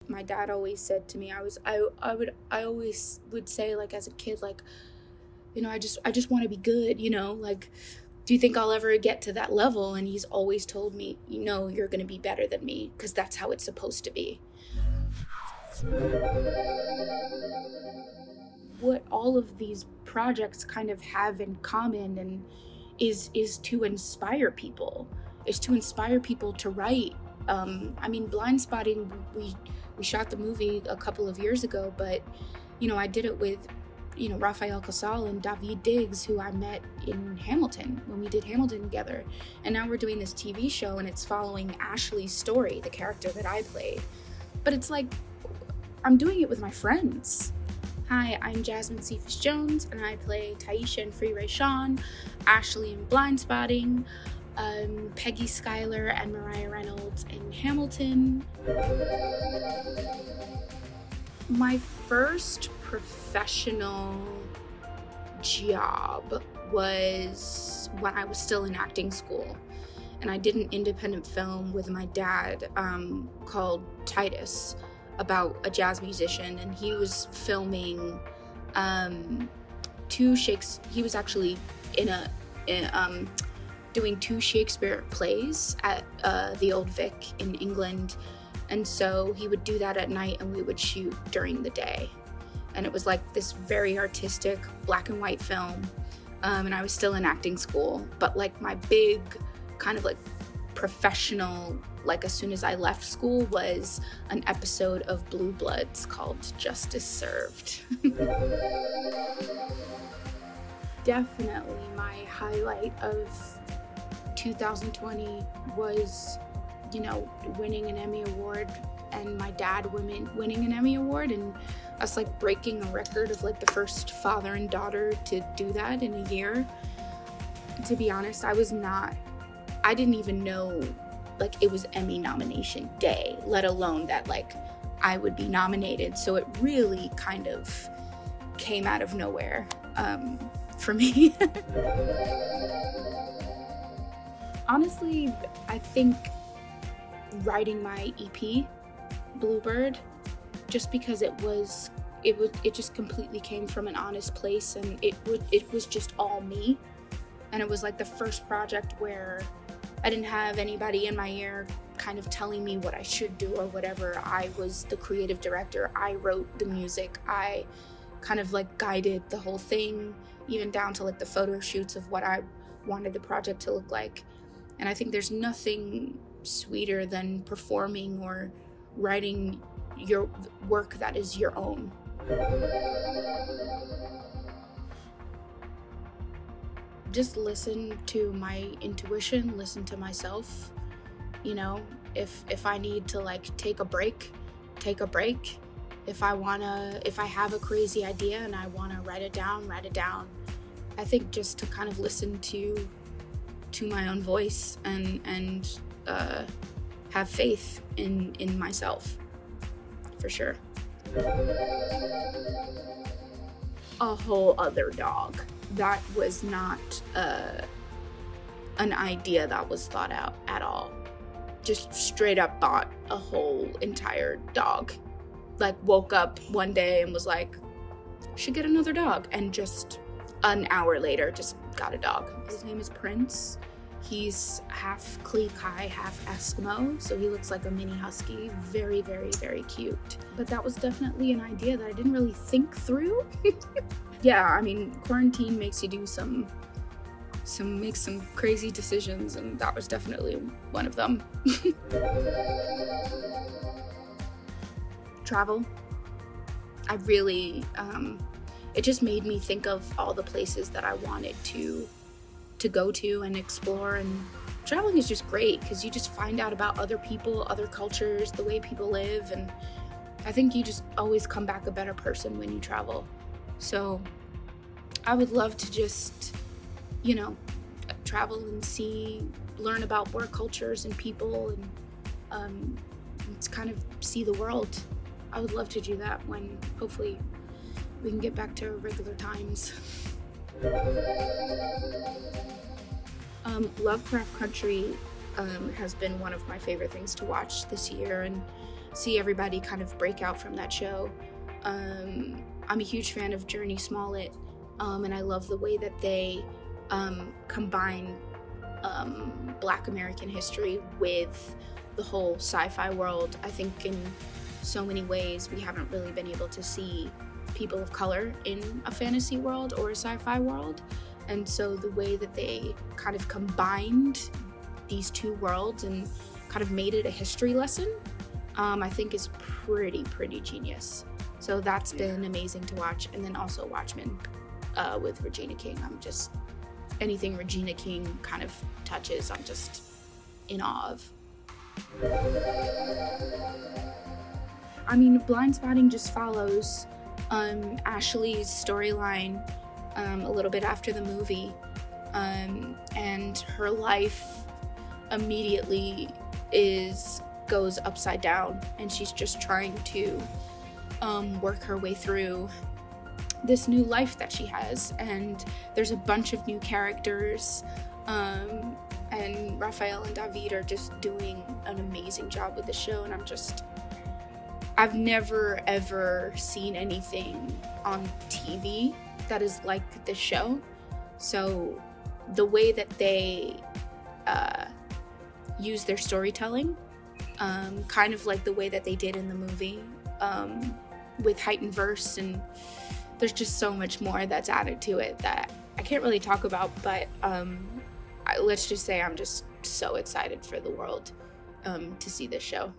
My dad always said to me, I always would say, like, as a kid, like, I just want to be good, like, do you think I'll ever get to that level? And he's always told me, you're going to be better than me, because that's how it's supposed to be. What all of these projects kind of have in common and is to inspire people, to write. Blindspotting, we shot the movie a couple of years ago, but I did it with Rafael Casal and David Diggs, who I met in Hamilton when we did Hamilton together, and now we're doing this TV show, and it's following Ashley's story, the character that I played. But it's like I'm doing it with my friends. Hi, I'm Jasmine Cephas Jones, and I play Tyisha in Free Ray Sean, Ashley in Blindspotting, Peggy Schuyler and Mariah Reynolds in Hamilton. My first professional job was when I was still in acting school, and I did an independent film with my dad called Titus, about a jazz musician, and he was filming he was actually doing 2 Shakespeare plays at the Old Vic in England, and so he would do that at night and we would shoot during the day, and it was like this very artistic black and white film, and I was still in acting school, but like my big kind of like professional, like as soon as I left school, was an episode of Blue Bloods called Justice Served. Definitely my highlight of 2020 was, winning an Emmy Award, and my dad winning an Emmy Award, and us like breaking a record of like the first father and daughter to do that in a year. To be honest, I didn't even know like it was Emmy nomination day, let alone that like I would be nominated. So it really kind of came out of nowhere for me. Honestly, I think writing my EP, Bluebird, just because it just completely came from an honest place, and it was just all me. And it was like the first project where I didn't have anybody in my ear kind of telling me what I should do or whatever. I was the creative director. I wrote the music. I kind of like guided the whole thing, even down to like the photo shoots of what I wanted the project to look like. And I think there's nothing sweeter than performing or writing your work that is your own. Just listen to my intuition, listen to myself. If I need to like take a break. If I have a crazy idea and I wanna write it down. I think just to kind of listen to my own voice and have faith in myself, for sure. A whole other dog. That was not an idea that was thought out at all. Just straight up bought a whole entire dog. Like woke up one day and was like, should get another dog. And just an hour later, just got a dog. His name is Prince. He's half Klekai, half Eskimo, so he looks like a mini husky. Very, very, very cute. But that was definitely an idea that I didn't really think through. Yeah, quarantine makes you do make some crazy decisions, and that was definitely one of them. Travel. I really, it just made me think of all the places that I wanted to go to and explore, and traveling is just great because you just find out about other people, other cultures, the way people live, and I think you just always come back a better person when you travel. So I would love to just, travel and learn about more cultures and people, and to kind of see the world. I would love to do that when hopefully we can get back to regular times. Lovecraft Country has been one of my favorite things to watch this year, and see everybody kind of break out from that show. I'm a huge fan of Journey Smollett, and I love the way that they combine Black American history with the whole sci-fi world. I think in so many ways we haven't really been able to see people of color in a fantasy world or a sci-fi world, and so the way that they kind of combined these two worlds and kind of made it a history lesson, I think is pretty genius. So that's been amazing to watch. And then also Watchmen with Regina King. I'm just, anything Regina King kind of touches, I'm just in awe of. I mean, Blindspotting just follows Ashley's storyline a little bit after the movie, and her life immediately goes upside down, and she's just trying to work her way through this new life that she has. And there's a bunch of new characters, and Raphael and David are just doing an amazing job with the show, and I've never ever seen anything on TV that is like this show. So the way that they use their storytelling, kind of like the way that they did in the movie, with heightened verse, and there's just so much more that's added to it that I can't really talk about, but let's just say I'm just so excited for the world to see this show.